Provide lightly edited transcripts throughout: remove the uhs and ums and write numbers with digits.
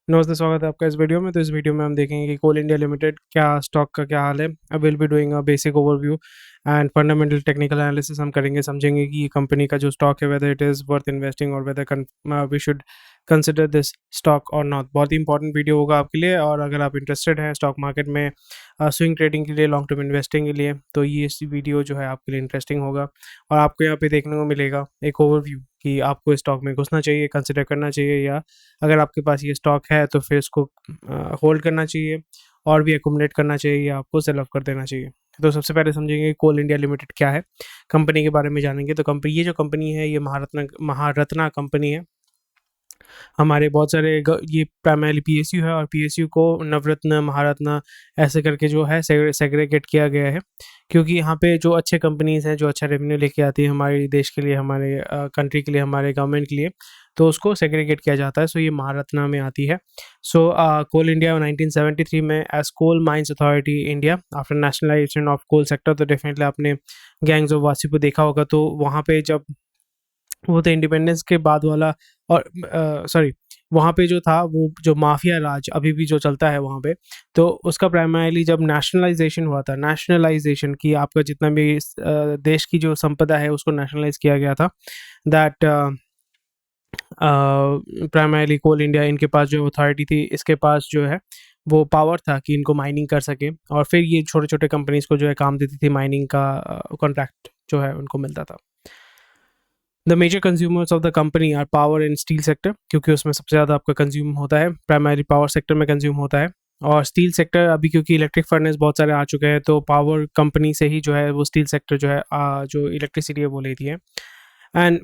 नमस्ते, स्वागत है आपका इस वीडियो में। तो इस वीडियो में हम देखेंगे कि कोल इंडिया लिमिटेड क्या स्टॉक का क्या हाल है। I will be doing a basic overview and fundamental technical analysis हम करेंगे, समझेंगे कि ये कंपनी का जो स्टॉक है whether it is worth investing और whether we should consider this stock और नॉट। बहुत ही इंपॉर्टेंट वीडियो होगा आपके लिए, और अगर आप इंटरेस्टेड हैं स्टॉक मार्केट में स्विंग ट्रेडिंग के लिए, लॉन्ग टर्म इन्वेस्टिंग के लिए, तो ये इस वीडियो जो है आपके लिए इंटरेस्टिंग होगा। और आपको यहाँ पे देखने को मिलेगा एक ओवरव्यू कि आपको स्टॉक में घुसना चाहिए, कंसिडर करना चाहिए, या अगर आपके पास ये स्टॉक है तो फिर इसको होल्ड करना चाहिए और भी एकुमुलेट करना चाहिए, या आपको सेल ऑफ कर देना चाहिए। तो सबसे पहले समझेंगे कोल इंडिया लिमिटेड क्या है, कंपनी के बारे में जानेंगे। तो कंपनी, ये जो कंपनी है ये महारत्ना कंपनी है। हमारे बहुत सारे ये प्राइमरी पीएसयू है, और पीएसयू को नवरत्न, महारत्ना ऐसे करके जो है सेग्रीगेट किया गया है, क्योंकि यहाँ पे जो अच्छे कंपनीज हैं, जो अच्छा रेवेन्यू लेके आती है हमारे देश के लिए, हमारे कंट्री के लिए, हमारे गवर्नमेंट के लिए, तो उसको सेग्रीगेट किया जाता है। सो ये महारत्ना में आती है। सो कोल इंडिया 1973 में as Coal Mines Authority India after nationalisation of coal sector. तो डेफिनेटली आपने गैंग्स ऑफ वासीपुर देखा होगा। तो वहाँ पे जब वो तो इंडिपेंडेंस के बाद वाला, और सॉरी, वहाँ पे जो था वो जो माफिया राज अभी भी जो चलता है वहाँ पे, तो उसका प्राइमरीली जब नेशनलाइजेशन हुआ था, नेशनलाइजेशन की आपका जितना भी देश की जो संपदा है उसको नेशनलाइज किया गया था। दैट प्राइमरीली कोल इंडिया, इनके पास जो अथॉरिटी थी, इसके पास जो है वो पावर था कि इनको माइनिंग कर सके, और फिर ये छोटे छोटे कंपनीज को जो है काम देती थी, माइनिंग का कॉन्ट्रैक्ट जो है उनको मिलता था। The major consumers of the company are power and steel sector, क्योंकि उसमें सबसे ज़्यादा आपका कंज्यूम होता है, प्राइमरी पावर सेक्टर में कंज्यूम होता है। और स्टील सेक्टर अभी क्योंकि इलेक्ट्रिक फर्नेस बहुत सारे आ चुके हैं, तो पावर कंपनी से ही जो है वो स्टील सेक्टर जो है जो इलेक्ट्रिसिटी है वो लेती है। एंड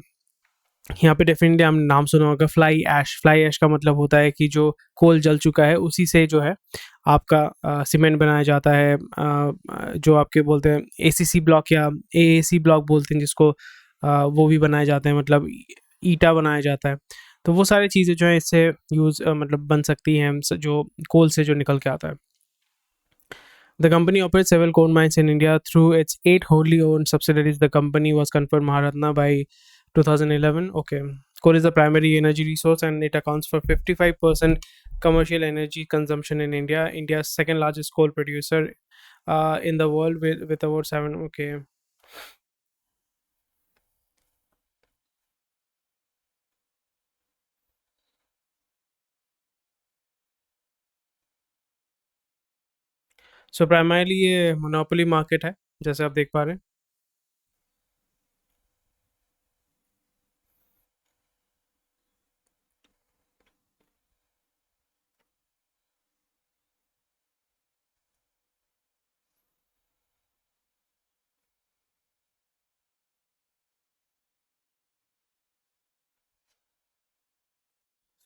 यहाँ पे डेफिनेटली हम नाम सुना होगा फ्लाई ऐश। फ्लाई ऐश का मतलब होता है कि जो कोल जल चुका है उसी से जो है आपका सीमेंट बनाया जाता है, जो आपके बोलते हैं एसीसी ब्लॉक या एएसी ब्लॉक बोलते हैं जिसको, वो भी बनाए जाते हैं, मतलब ईटा बनाया जाता है। तो वो सारी चीज़ें जो है इससे मतलब बन सकती हैं, जो कोल से जो निकल के आता है। The company operates several coal mines in India through its 8 wholly owned subsidiaries. The company was conferred Maharatna by 2011. Okay. Coal is the primary energy resource and it accounts for 55% commercial energy consumption in India. India's second largest coal producer in the world with about 7. Okay. So primarily ये monopoly market है, जैसे आप देख पा रहे हैं।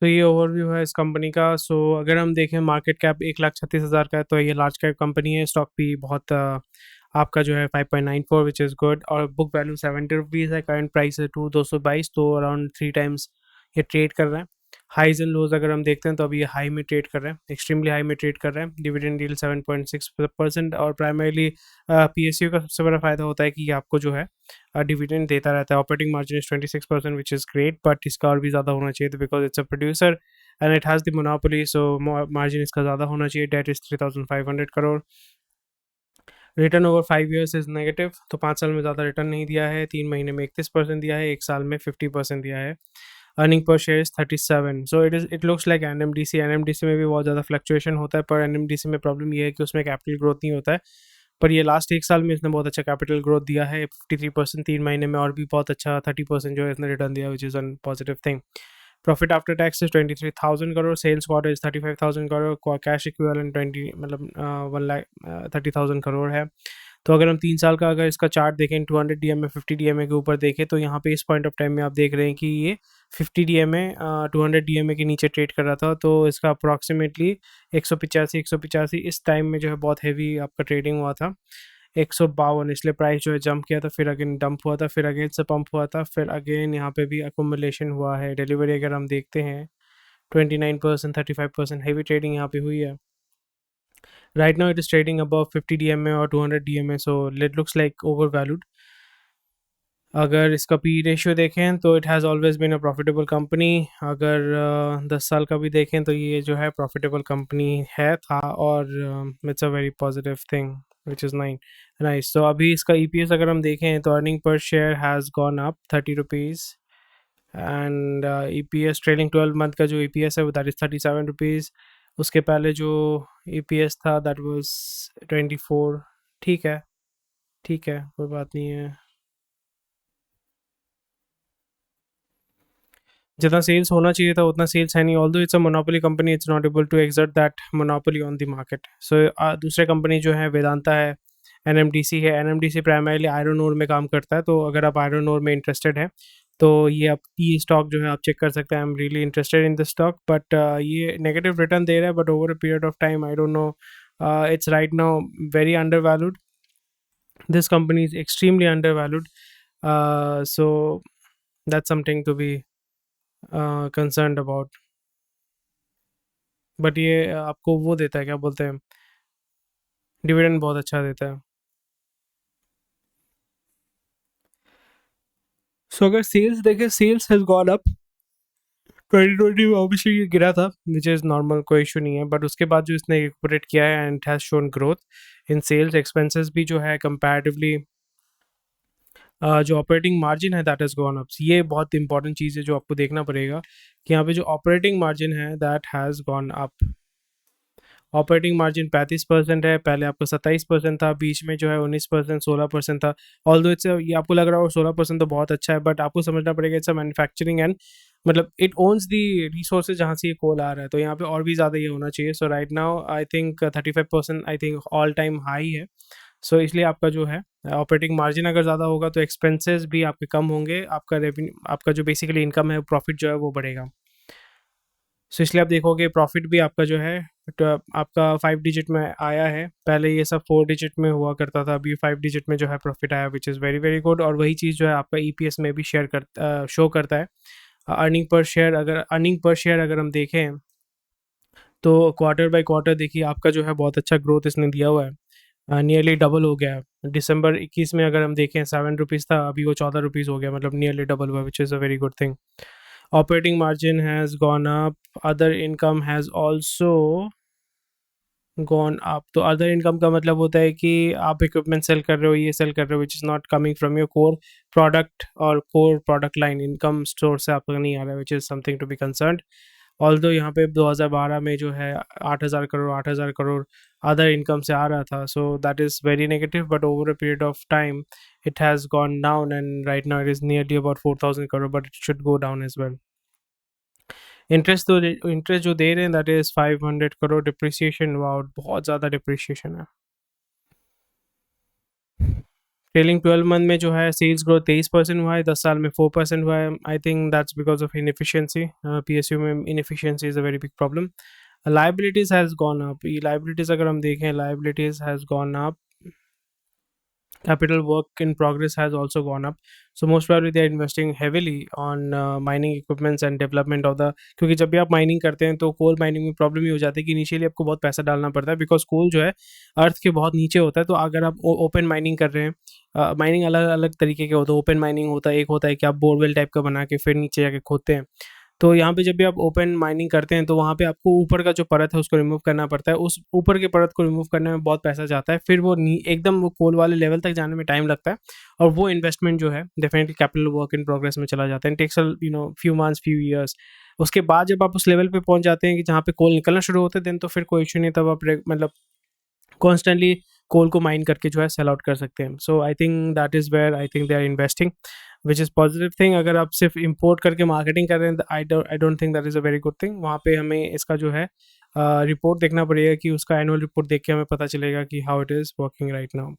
तो ये ओवरव्यू है इस कंपनी का। सो अगर हम देखें मार्केट कैप 1,36,000 का है, तो ये लार्ज कैप कंपनी है। स्टॉक भी बहुत आपका जो है 5.94, विच इज़ गुड, और बुक वैल्यू 70 रुपीज़ है। करंट प्राइस है 222, तो अराउंड 3 टाइम्स ये ट्रेड कर रहे हैं। हाइज एंड लोज अगर हम देखते हैं तो अभी ये हाई में ट्रेड कर रहे हैं, एक्सट्रीमली हाई में ट्रेड कर रहे हैं। डिविडेंड डील 7.6%, और प्राइमरीली पीएसयू का सबसे बड़ा फायदा होता है कि ये आपको जो है डिविडेंड देता रहता है। Operating margin is 26%, which is great, but इसका और भी ज़्यादा होना चाहिए, because it's a producer and it has the monopoly, so margin इसका ज़्यादा होना चाहिए। That is 3,500 crore. Return over 5 years is negative, तो 5 साल में ज़्यादा रिटर्न नहीं दिया है। 3 महीने में 31% दिया है, 1 साल में 50% दिया है। Earning per share is 37। So it looks like NMDC. NMDC में भी बहुत ज़्यादा फ्लक्चुएशन होता है, पर एनएमडीसी में प्रॉब्लम ये है कि उसमें कैपिटल ग्रोथ नहीं होता है। पर ये लास्ट 1 साल में इसने बहुत अच्छा कैपिटल ग्रोथ दिया है, 53%। 3 महीने में और भी बहुत अच्छा 30% जो है इसने रिटर्न दिया, which is one positive thing. Profit after tax is 23,000 crore. Sales quarter is 35,000 crore. Cash equivalent 20 मतलब 1,30,000 करोड़ है। तो अगर हम 3 साल का अगर इसका चार्ट देखें, 200 डीएमए 50 डीएमए के ऊपर देखें, तो यहाँ पे इस पॉइंट ऑफ टाइम में आप देख रहे हैं कि ये 50 डीएमए 200 डीएमए के नीचे ट्रेड कर रहा था। तो इसका अप्रॉक्सीमेटली 185 इस टाइम में जो है बहुत हैवी आपका ट्रेडिंग हुआ था। 152, इसलिए प्राइस जो है जंप किया था, फिर अगेन डंप हुआ था, फिर अगेन से पंप हुआ था, फिर अगेन यहाँ पे भी अकोमुलेशन हुआ है। डिलीवरी अगर हम देखते हैं 29%, 35% हैवी ट्रेडिंग यहाँ पे हुई है। Right now, it is trading above 50 DMA or 200 DMA, so it looks like overvalued. अगर इसका पी रेशियो देखें तो it has always been a profitable company. अगर 10 साल का भी देखें तो ये जो है प्रॉफिटेबल कंपनी है था, और it's a very positive thing which is nice. तो अभी इसका ईपीएस अगर हम देखें तो earning per share has gone up 30 rupees, and EPS trailing 12 month का जो ईपीएस है वो दैट इज़ 37 रुपीज़। उसके पहले जो ईपीएस था दैट वाज 24। ठीक है, ठीक है, कोई बात नहीं है। जितना सेल्स होना चाहिए था उतना सेल्स है नहीं, although it's a monopoly company, it's not able to exert that monopoly on the market. So दूसरे कंपनी जो है वेदांता है, एनएमडीसी है। एनएमडीसी प्राइमरीली आयरन ओर में काम करता है, तो अगर आप आयरन ओर में इंटरेस्टेड हैं तो ये आप ये स्टॉक जो है आप चेक कर सकते हैं। I am really interested in the stock, but ये नेगेटिव रिटर्न दे रहा है, but over a period of time I don't know, it's right now very undervalued. This company is extremely undervalued, so that's something to be concerned about. But ये आपको वो देता है, क्या बोलते हैं, डिविडेंड बहुत अच्छा देता है। सो अगर सेल्स देखें, सेल्स हैज गॉन अप। 2020 में ऑब्वियसली ये गिरा था, विच इज़ नॉर्मल, कोई इशू नहीं है, बट उसके बाद जो इसने रिकवरेट किया है and has shown growth in sales. Expenses भी जो है कंपैरेटिवली, जो ऑपरेटिंग मार्जिन है दैट हैज़ गॉन अप। ये बहुत इंपॉर्टेंट चीज़ है जो आपको देखना पड़ेगा कि यहाँ पे जो ऑपरेटिंग मार्जिन है that has gone up. Operating margin 35% है, पहले आपका 27% था, बीच में जो है 19%, 16% था। ऑल्दो इट्स, ये आपको लग रहा हो 16% तो बहुत अच्छा है, बट आपको समझना पड़ेगा इट्स अ मैन्युफैक्चरिंग एंड मतलब इट ओन्स दी रिसोर्सेज जहाँ से ये कोल आ रहा है, तो यहाँ पे और भी ज़्यादा ये होना चाहिए। So right now I think 35% I think all time high है। सो इसलिए आपका जो है ऑपरेटिंग मार्जिन अगर ज़्यादा होगा तो एक्सपेंसेस भी आपके कम होंगे, आपका रेवेन्यू, आपका जो बेसिकली इनकम है, प्रॉफिट जो है वो बढ़ेगा। सो इसलिए आप देखोगे प्रॉफिट भी आपका जो है तो आपका 5 डिजिट में आया है। पहले ये सब 4 डिजिट में हुआ करता था, अभी 5 डिजिट में जो है प्रॉफिट आया, which is very very good. और वही चीज़ जो है आपका ईपीएस में भी शो करता है। अर्निंग पर शेयर अगर हम देखें तो क्वार्टर बाय क्वार्टर देखिए आपका जो है बहुत अच्छा ग्रोथ इसने दिया हुआ है, नियरली डबल हो गया है। दिसंबर 21 में अगर हम देखें 7 रुपीज़ था, अभी वो 14 रुपीज़ हो गया, मतलब नियरली डबल हुआ, विच is a very good thing. Operating margin has gone up. Other income has also gone up. तो अदर इनकम का मतलब होता है कि आप इक्विपमेंट सेल कर रहे हो, ये सेल कर रहे हो, which is not coming from your core product और core product line. Income store से आपका नहीं आ रहा है, which is something to be concerned. Although यहाँ पे 2012 में जो है 8,000 करोड़ अदर इनकम से आ रहा था, so that is very negative. But over a period of time it has gone down, and right now it is nearly about 4,000 crore, but it should go down as well. Interest जो दे रहे हैं that is 500 crore. Depreciation, wow, बहुत ज़्यादा depreciation है। Trailing 12 month में जो है सेल्स ग्रोथ 23% हुआ है, 10 साल में 4% हुआ है। I think that's because of inefficiency. PSU में inefficiency is a very big problem. Liabilities has gone up. ये लाइबिलिटीज़ अगर हम देखें, liabilities has gone up. Capital work in progress has also gone up. So most probably they are investing heavily on mining equipments and development of the, क्योंकि जब भी आप mining करते हैं तो कोल माइनिंग में प्रॉब्लम ये हो जाती है कि इनिशियली आपको बहुत पैसा डालना पड़ता है, बिकॉज कोल जो है अर्थ के बहुत नीचे होता है। तो अगर आप ओपन माइनिंग कर रहे हैं, माइनिंग अलग अलग तरीके के होते हैं। ओपन माइनिंग होता है, एक होता है कि आप बोरवेल टाइप का बना के फिर नीचे जाके खोदते हैं। तो यहाँ पे जब भी आप ओपन माइनिंग करते हैं तो वहाँ पे आपको ऊपर का जो परत है उसको रिमूव करना पड़ता है। उस ऊपर के परत को रिमूव करने में बहुत पैसा जाता है, फिर वो एकदम वो कोल वाले लेवल तक जाने में टाइम लगता है, और वो इन्वेस्टमेंट जो है definitely capital work in progress में चला जाता है, takes few months, few years. उसके बाद जब आप उस लेवल पे पहुंच जाते हैं कि जहाँ पे कोल निकलना शुरू होते हैं, देन तो फिर कोई इशू नहीं, तब आप मतलब कॉन्स्टेंटली कोल को माइन करके जो है सेल आउट कर सकते हैं। So I think that is where I think they are investing, which is positive thing. अगर आप सिर्फ इम्पोर्ट करके मार्केटिंग कर रहे हैं, I don't think that is a very good thing. वहाँ पे हमें इसका जो है रिपोर्ट देखना पड़ेगा, कि उसका एनुअल रिपोर्ट देख के हमें पता चलेगा कि how it is working right now.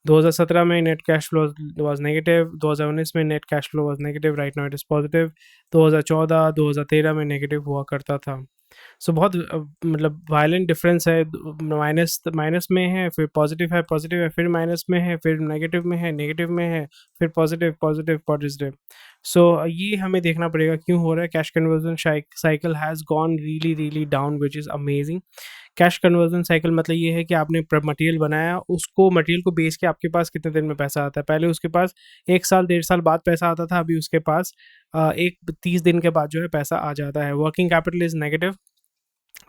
2017 में net cash flow was negative, 2019 में net cash flow was negative, right now it is positive. 2014 2013 में नेगेटिव हुआ करता था। सो बहुत मतलब वायलेंट डिफरेंस है। माइनस माइनस में है, फिर पॉजिटिव है, फिर माइनस में है, फिर नेगेटिव में है, नेगेटिव में है, फिर पॉजिटिव पॉजिटिव पॉजिटिव। सो ये हमें देखना पड़ेगा क्यों हो रहा है। Cash conversion cycle has gone really really down which is amazing. Cash conversion cycle मतलब ये है कि आपने मटेरियल बनाया, उसको मटेरियल को बेच के आपके पास कितने दिन में पैसा आता है। पहले उसके पास 1 साल 1.5 साल बाद पैसा आता था, अभी उसके पास एक 30 दिन के बाद जो है पैसा आ जाता है। Working capital is negative.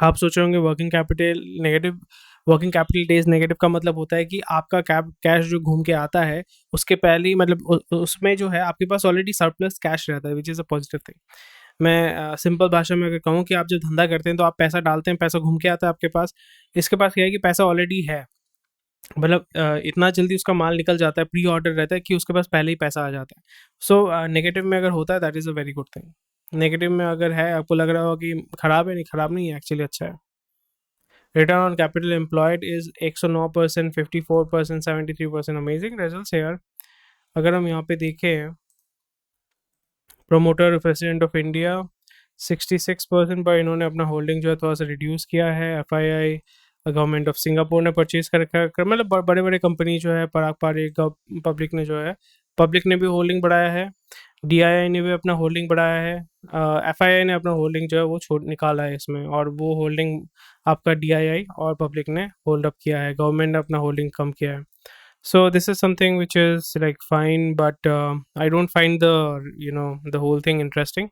आप सोच रहे होंगे working capital negative, working capital days negative का मतलब होता है कि आपका कैश जो घूम के आता है उसके पहले ही मतलब उसमें जो है आपके पास ऑलरेडी सरप्लस कैश रहता है, which is a positive thing. मैं सिंपल भाषा में अगर कहूँ कि आप जब धंधा करते हैं तो आप पैसा डालते हैं, पैसा घूम के आता है आपके पास। इसके पास क्या है कि पैसा ऑलरेडी है, मतलब इतना जल्दी उसका माल निकल जाता है, प्री ऑर्डर रहता है कि उसके पास पहले ही पैसा आ जाता है। सो नेगेटिव में अगर होता है that is a very good thing. Negative में अगर है, आपको लग रहा हो कि खराब है, नहीं खराब नहीं है, एक्चुअली अच्छा है। Return on capital employed is 109%, 54%, 73%। Amazing results है यार। अगर हम यहाँ पे देखें प्रोमोटर प्रेसिडेंट ऑफ इंडिया 66%, पर इन्होंने अपना होल्डिंग जो है थोड़ा सा रिड्यूस किया है। FII गवर्नमेंट ऑफ सिंगापुर ने परचेज कर मतलब बड़े बड़े कंपनी जो है पराग पारी पब्लिक ने जो है, पब्लिक ने भी होल्डिंग बढ़ाया है। DII ने भी अपना होल्डिंग बढ़ाया है। FII ने अपना होल्डिंग जो है वो छोड़ निकाला है इसमें, और वो होल्डिंग आपका DII और पब्लिक ने होल्ड अप किया है, गवर्नमेंट ने अपना होल्डिंग कम किया है। So this is something which is like fine, but I don't find the whole thing interesting.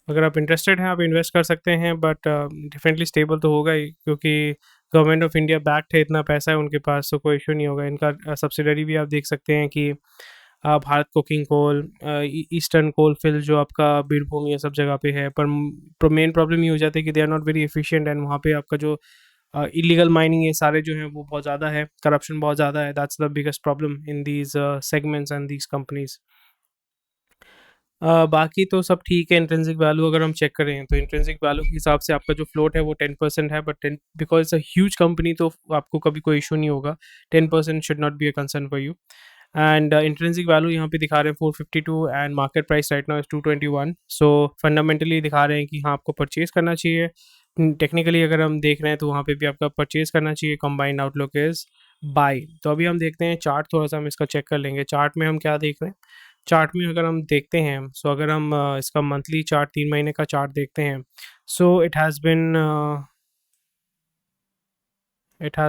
अगर आप इंटरेस्टेड हैं आप इन्वेस्ट कर सकते हैं, बट डेफिनेटली स्टेबल तो होगा ही, क्योंकि गवर्नमेंट ऑफ इंडिया बैक्ड है, इतना पैसा है उनके पास, तो कोई इशू नहीं होगा। इनका सब्सिडरी भी आप देख सकते हैं कि Bharat coking coal, eastern coal field जो आपका बीरभूम ये सब जगह पे है, पर मेन प्रॉब्लम ये हो जाती है कि they are not very efficient, and वहाँ पे आपका जो इलीगल माइनिंग ये सारे जो हैं वो बहुत ज़्यादा है, करप्शन बहुत ज़्यादा है। That's the biggest problem in these segments and these companies. बाकी तो सब ठीक है। इंट्रिंसिक वैल्यू अगर हम चेक करें तो इंट्रिंसिक वैल्यू के हिसाब से आपका जो फ्लोट है वो 10% है, but 10 because a huge company तो आपको कभी कोई इशू नहीं होगा। 10% should not be a concern for you. And intrinsic value यहाँ पे दिखा रहे हैं 452, and market price right now is 221। So fundamentally दिखा रहे हैं कि हाँ आपको परचेज करना चाहिए। टेक्निकली अगर हम देख रहे हैं तो वहाँ पे भी आपका परचेज करना चाहिए। Combined outlook is by. तो अभी हम देखते हैं चार्ट, थोड़ा सा हम इसका चेक कर लेंगे। चार्ट में हम क्या देख रहे हैं, चार्ट में अगर हम देखते हैं, सो अगर हम इसका मंथली चार्ट 3 महीने का चार्ट देखते हैं, so it has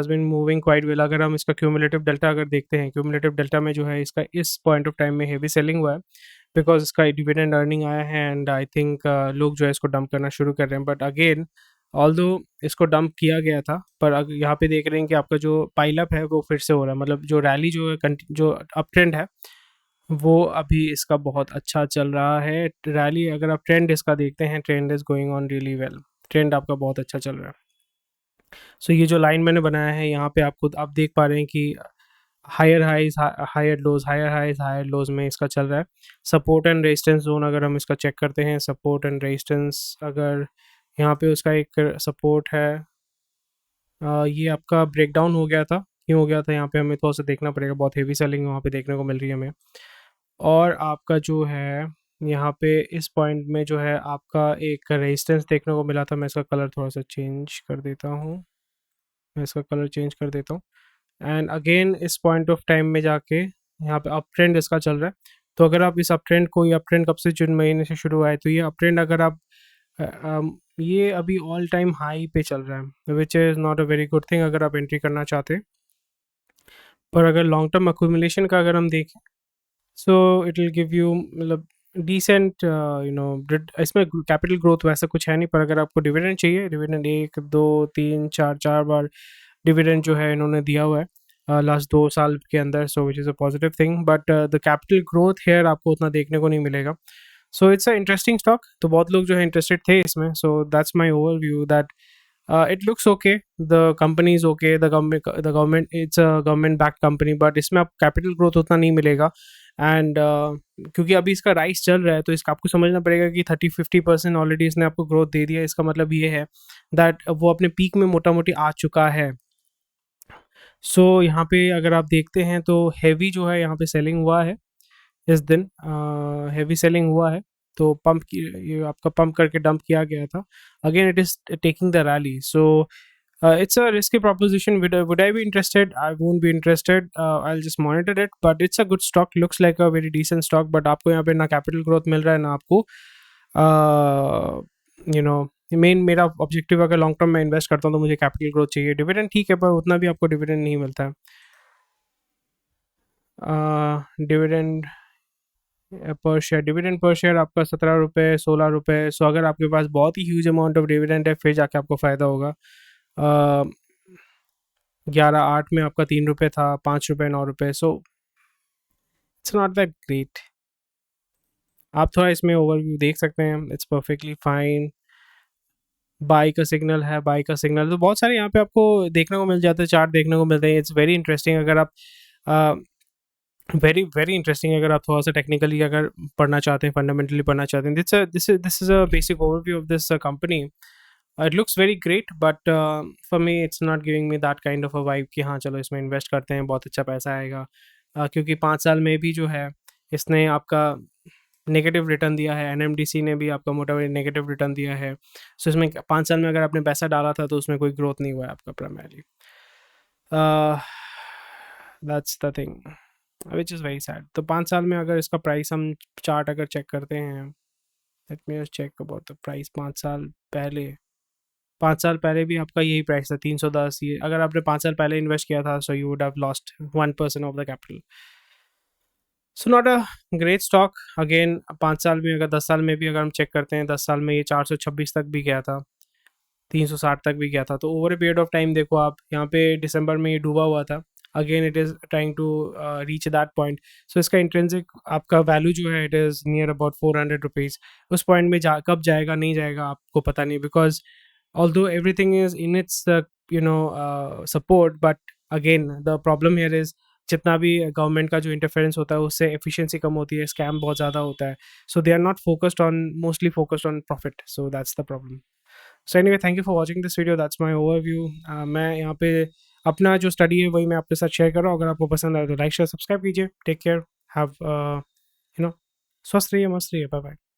been moving quite well. अगर हम इसका क्यूमुलेटिव डेल्टा अगर देखते हैं, क्यूमुलेटिव डेल्टा में जो है इसका इस पॉइंट ऑफ टाइम में हेवी सेलिंग हुआ है, बिकॉज इसका डिविडेंड अर्निंग आया है, एंड आई थिंक लोग जो है इसको डंप करना शुरू कर रहे हैं। बट अगेन ऑल्दो इसको डंप किया गया था, पर यहाँ पे देख रहे हैं कि आपका जो पाइलअप है वो फिर से हो रहा है, मतलब जो रैली जो है जो अप ट्रेंड है वो अभी इसका बहुत अच्छा चल रहा है। रैली अगर आप ट्रेंड इसका देखते हैं, trend is going on really well, trend आपका बहुत अच्छा चल रहा है। सो ये जो लाइन मैंने बनाया है यहाँ पे आपको आप देख पा रहे हैं कि higher highs higher lows, higher highs higher lows में इसका चल रहा है। सपोर्ट एंड रेजिस्टेंस जोन अगर हम इसका चेक करते हैं, सपोर्ट एंड रेजिस्टेंस अगर यहाँ पे उसका एक सपोर्ट है, ये आपका ब्रेकडाउन हो गया था। क्यों हो गया था यहाँ पे हमें थोड़ा सा देखना पड़ेगा, बहुत हेवी सेलिंग वहाँ पे देखने को मिल रही है हमें। और आपका जो है यहाँ पे इस पॉइंट में जो है आपका एक रेजिस्टेंस देखने को मिला था। मैं इसका कलर थोड़ा सा चेंज कर देता हूँ, मैं इसका कलर चेंज कर देता हूँ। एंड अगेन इस पॉइंट ऑफ टाइम में जाके यहाँ पे अप ट्रेंड इसका चल रहा है। तो अगर आप इस अप ट्रेंड को, ये अप ट्रेंड कब से, जून महीने से शुरू हुआ है, तो ये अप ट्रेंड अगर आप ये अभी ऑल टाइम हाई पे चल रहा है, which is not a very good thing अगर आप एंट्री करना चाहते हैं। पर अगर लॉन्ग टर्म अक्यूमुलेशन का अगर हम देखें, so it will give you मतलब डिसेंट इसमें कैपिटल ग्रोथ वैसा कुछ है नहीं, पर अगर आपको डिविडेंड चाहिए, डिविडेंड 1 2 3 4 4 बार डिविडेंड जो है इन्होंने दिया हुआ है लास्ट 2 साल के अंदर। So which is a positive thing, but the capital growth here आपको उतना देखने को नहीं मिलेगा। So it's a interesting stock, तो बहुत लोग जो है इंटरेस्टेड थे इसमें। So that's my overview that it looks okay, the company is okay, the government it's a government backed company, but इसमें आप कैपिटल ग्रोथ उतना नहीं मिलेगा। एंड क्योंकि अभी इसका राइस चल रहा है, तो इसका आपको समझना पड़ेगा कि 30-50% ऑलरेडी इसने आपको ग्रोथ दे दिया। इसका मतलब ये है दैट वो अपने पीक में मोटा मोटी आ चुका है। सो यहाँ पे अगर आप देखते हैं तो हैवी जो है यहाँ पे सेलिंग हुआ है इस दिन, हैवी सेलिंग हुआ है। तो ये आपका पंप करके डंप किया गया था। Again it is taking the rally. So It's a risky proposition. Would I be interested? I won't be interested. I'll just monitor it. But it's a good stock. Looks like a very decent stock. But आपको यहाँ पे ना capital growth मिल रहा है ना आपको you know main मेरा objective अगर लॉन्ग टर्म में इन्वेस्ट करता हूँ तो मुझे कैपिटल ग्रोथ चाहिए. डिविडेंड ठीक है पर उतना भी आपको डिविडेंड नहीं मिलता है. डिविडेंड पर शेयर आपका 17 रुपये 16 रुपये. सो अगर आपके पास बहुत ही ह्यूज अमाउंट ऑफ डिविडेंड है फिर जाके आपको फ़ायदा होगा. 11/8 में आपका 3 रुपये था, 5 रुपये 9 रुपये. So it's not that great. आप थोड़ा इसमें ओवरव्यू देख सकते हैं. It's perfectly fine. बाई का सिग्नल है, बाई का सिग्नल तो बहुत सारे यहाँ पे आपको देखने को मिल जाते हैं, चार्ट देखने को मिलते हैं. It's very interesting. अगर आप वेरी वेरी इंटरेस्टिंग अगर आप थोड़ा सा टेक्निकली अगर पढ़ना चाहते हैं, फंडामेंटली पढ़ना चाहते हैं. This is a basic overview of this company. It looks very great but for me it's not giving me that kind of a vibe कि हाँ चलो इसमें इन्वेस्ट करते हैं बहुत अच्छा पैसा आएगा. क्योंकि 5 साल में भी जो है इसने आपका नेगेटिव रिटर्न दिया है. एनएमडीसी ने भी आपका मोटा नेगेटिव रिटर्न दिया है. सो इसमें 5 साल में अगर आपने पैसा डाला था तो उसमें कोई ग्रोथ नहीं हुआ है आपका primarily. That's the thing which is very sad. तो 5 साल में अगर इसका प्राइस हम चार्ट अगर चेक करते हैं, let me just check about the price. 5 साल पहले भी आपका यही प्राइस था 310. ये अगर आपने 5 साल पहले इन्वेस्ट किया था so you would have lost 1% of the capital. So not a great stock. Again 5 साल में अगर 10 साल में भी अगर हम चेक करते हैं, 10 साल में ये 426 तक भी गया था, 360 तक भी गया था. तो over a period of time देखो आप यहाँ पे दिसंबर में ये डूबा हुआ था. Again it is trying to reach that point. So इसका इंट्रेंसिक आपका वैल्यू जो है it is near about 400 rupees. उस पॉइंट में कब जाएगा नहीं जाएगा आपको पता नहीं. Because although everything is in its support, but again the problem here is जितना भी गवर्नमेंट का जो इंटरफेरेंस होता है उससे एफिशिएंसी कम होती है, स्कैम बहुत ज़्यादा होता है. So they are not focused on mostly focused on profit. So that's the problem. So anyway thank you for watching this video. That's my overview. मैं यहाँ पे अपना जो स्टडी है वही मैं आपके साथ शेयर कर रहा हूँ. अगर आपको पसंद आए तो लाइक शेयर सब्सक्राइब कीजिए. Take care. हैव स्वस्थ रहिए, मस्त रहिए. Bye bye.